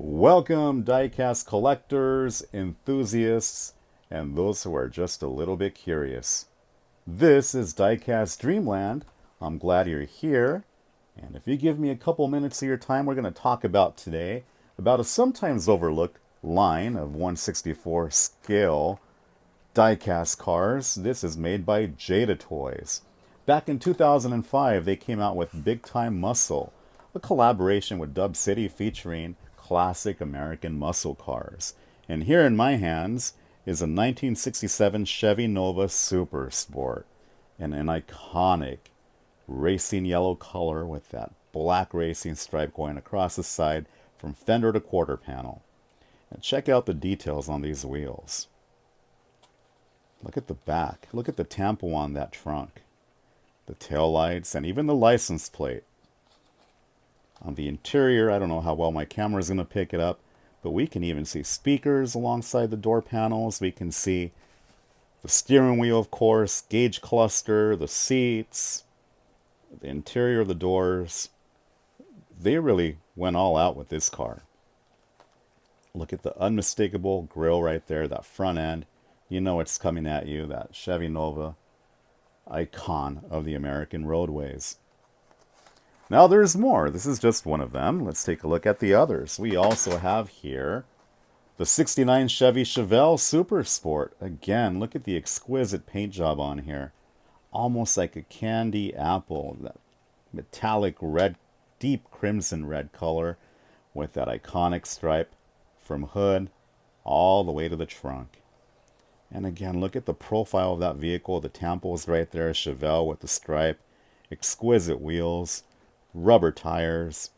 Welcome, diecast collectors, enthusiasts, and those who are just a little bit curious. This is Diecast Dreamland. I'm glad you're here. And if you give me a couple minutes of your time, we're going to talk about today about a sometimes overlooked line of 1/64 scale diecast cars. This is made by Jada Toys. Back in 2005, they came out with Big Time Muscle, a collaboration with Dub City featuring classic American muscle cars. And here in my hands is a 1967 Chevy Nova Super Sport, and an iconic racing yellow color with that black racing stripe going across the side from fender to quarter panel. And check out the details on these wheels. Look at the back. Look at the tampo on that trunk. The tail lights and even the license plate. On the interior, I don't know how well my camera is going to pick it up, but we can even see speakers alongside the door panels. We can see the steering wheel, of course, gauge cluster, the seats, the interior of the doors. They really went all out with this car. Look at the unmistakable grille right there, that front end. You know it's coming at you, that Chevy Nova icon of the American roadways. Now there's more. This is just one of them. Let's take a look at the others. We also have here the '69 Chevy Chevelle Super Sport. Again, look at the exquisite paint job on here. Almost like a candy apple. That metallic red, deep crimson red color with that iconic stripe from hood all the way to the trunk. And again, look at the profile of that vehicle. The tampos right there, Chevelle with the stripe. Exquisite wheels. Rubber tires.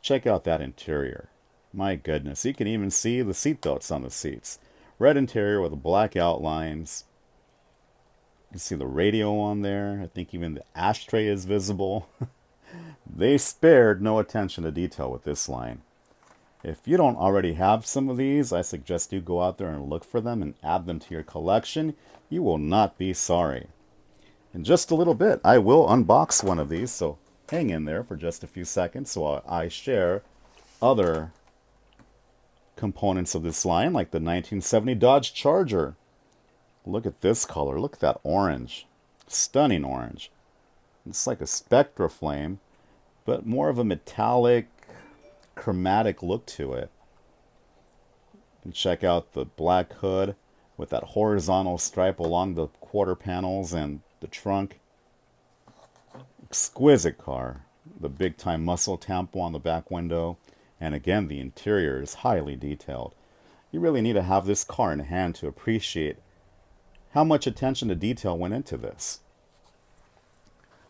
Check out that interior. My goodness, you can even see the seat belts on the seats. Red interior with black outlines. You can see the radio on there. I think even the ashtray is visible. They spared no attention to detail with this line. If you don't already have some of these, I suggest you go out there and look for them and add them to your collection. You will not be sorry. In just a little bit, I will unbox one of these, so hang in there for just a few seconds while I share other components of this line, like the 1970 Dodge Charger. Look at this color. Look at that orange. Stunning orange. It's like a Spectra flame, but more of a metallic, chromatic look to it. And check out the black hood with that horizontal stripe along the quarter panels and the trunk. Exquisite car. The Big Time Muscle tampo on the back window. And again, the interior is highly detailed. You really need to have this car in hand to appreciate how much attention to detail went into this.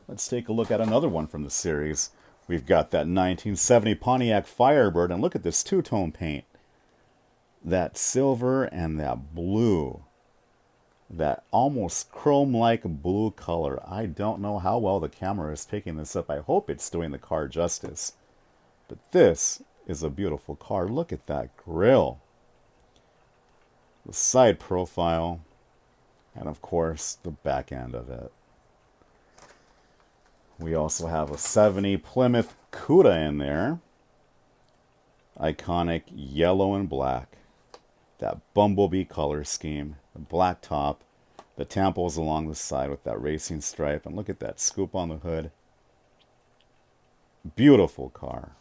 Let's take a look at another one from the series. We've got that 1970 Pontiac Firebird, and look at this two-tone paint. That silver and that blue. That almost chrome-like blue color. I don't know how well the camera is picking this up. I hope it's doing the car justice. But this is a beautiful car. Look at that grille. The side profile. And of course, the back end of it. We also have a '70 Plymouth Cuda in there. Iconic yellow and black. That bumblebee color scheme. The black top. The tampos along the side with that racing stripe. And look at that scoop on the hood. Beautiful car.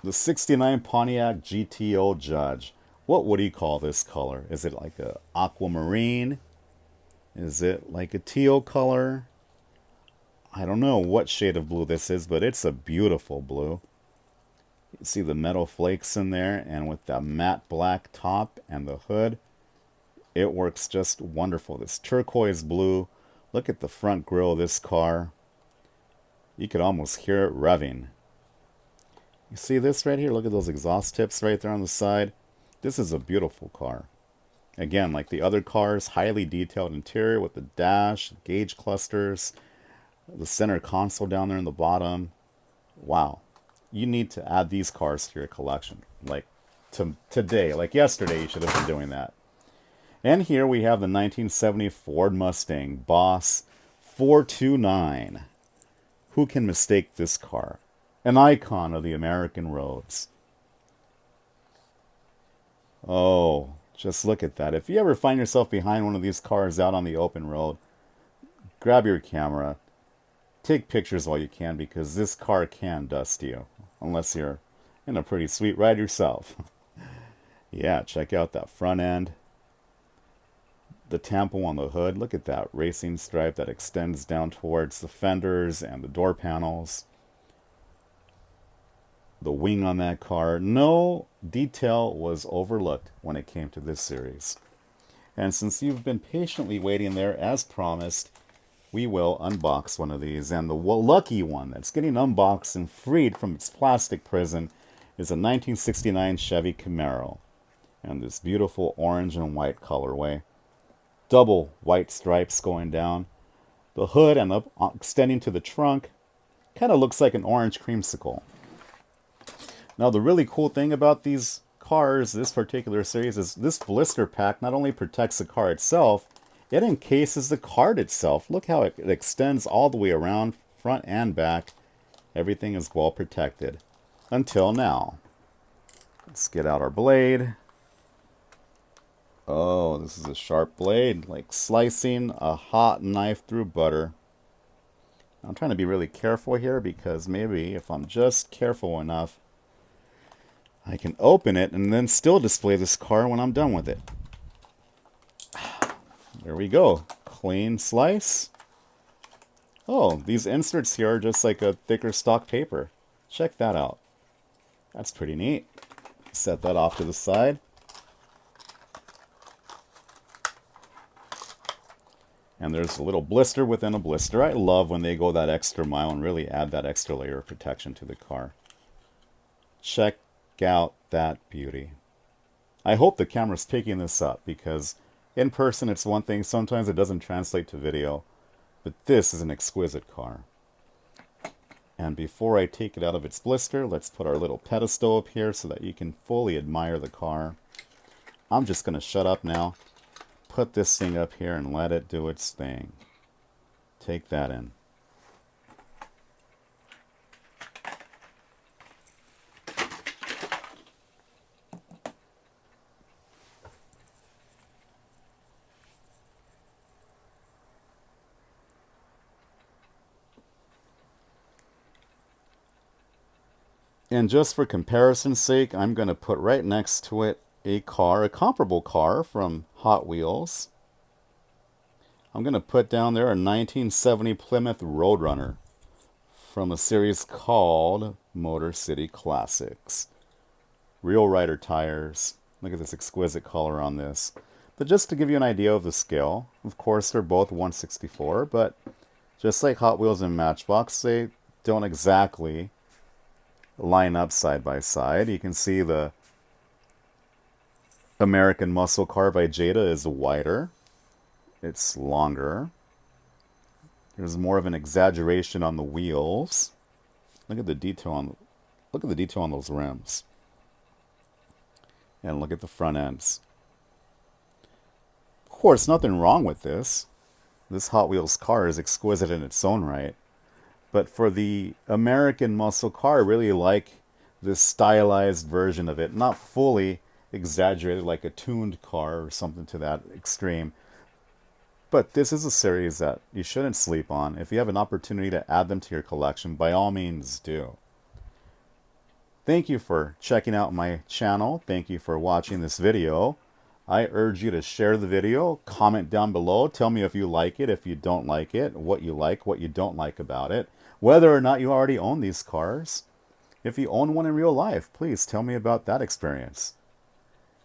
The '69 Pontiac GTO Judge. What would you call this color? Is it like a aquamarine? Is it like a teal color? I don't know what shade of blue this is, but it's a beautiful blue. You see the metal flakes in there, and with that matte black top and the hood, it works just wonderful. This turquoise blue. Look at the front grille of this car. You could almost hear it revving. You see this right here? Look at those exhaust tips right there on the side. This is a beautiful car. Again, like the other cars, highly detailed interior with the dash, gauge clusters, the center console down there in the bottom. Wow. You need to add these cars to your collection. Like today, like yesterday, you should have been doing that. And here we have the 1970 Ford Mustang Boss 429. Who can mistake this car? An icon of the American roads. Oh, just look at that. If you ever find yourself behind one of these cars out on the open road, grab your camera. Take pictures while you can, because this car can dust you. Unless you're in a pretty sweet ride yourself. Yeah, check out that front end. The tampo on the hood. Look at that racing stripe that extends down towards the fenders and the door panels. The wing on that car. No detail was overlooked when it came to this series. And since you've been patiently waiting there, as promised, we will unbox one of these. And the lucky one that's getting unboxed and freed from its plastic prison is a 1969 Chevy Camaro. And this beautiful orange and white colorway. Double white stripes going down. The hood and up extending to the trunk kind of looks like an orange creamsicle. Now the really cool thing about these cars, this particular series, is this blister pack not only protects the car itself, it encases the card itself. Look how it extends all the way around, front and back. Everything is well protected. Until now. Let's get out our blade. Oh, this is a sharp blade, like slicing a hot knife through butter. I'm trying to be really careful here, because maybe if I'm just careful enough, I can open it and then still display this car when I'm done with it. There we go. Clean slice. Oh, these inserts here are just like a thicker stock paper. Check that out. That's pretty neat. Set that off to the side. And there's a little blister within a blister. I love when they go that extra mile and really add that extra layer of protection to the car. Check out that beauty. I hope the camera's picking this up, because in person it's one thing, sometimes it doesn't translate to video, but this is an exquisite car. And before I take it out of its blister, let's put our little pedestal up here so that you can fully admire the car. I'm just going to shut up now, put this thing up here and let it do its thing. Take that in. And just for comparison's sake, I'm going to put right next to it a car, a comparable car from Hot Wheels. I'm going to put down there a 1970 Plymouth Roadrunner from a series called Motor City Classics. Real Rider tires. Look at this exquisite color on this. But just to give you an idea of the scale, of course they're both 1/64, but just like Hot Wheels and Matchbox, they don't exactly line up side by side. You can see the American Muscle Car by Jada is wider. It's longer. There's more of an exaggeration on the wheels. Look at the detail on those rims. And look at the front ends. Of course, nothing wrong with this. This Hot Wheels car is exquisite in its own right. But for the American muscle car, I really like this stylized version of it. Not fully exaggerated like a tuned car or something to that extreme. But this is a series that you shouldn't sleep on. If you have an opportunity to add them to your collection, by all means do. Thank you for checking out my channel. Thank you for watching this video. I urge you to share the video, comment down below, tell me if you like it, if you don't like it, what you don't like about it, whether or not you already own these cars. If you own one in real life, please tell me about that experience.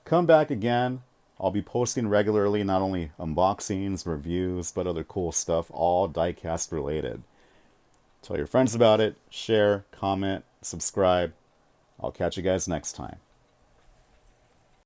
Come back again. I'll be posting regularly, not only unboxings, reviews, but other cool stuff, all diecast related. Tell your friends about it, share, comment, subscribe. I'll catch you guys next time.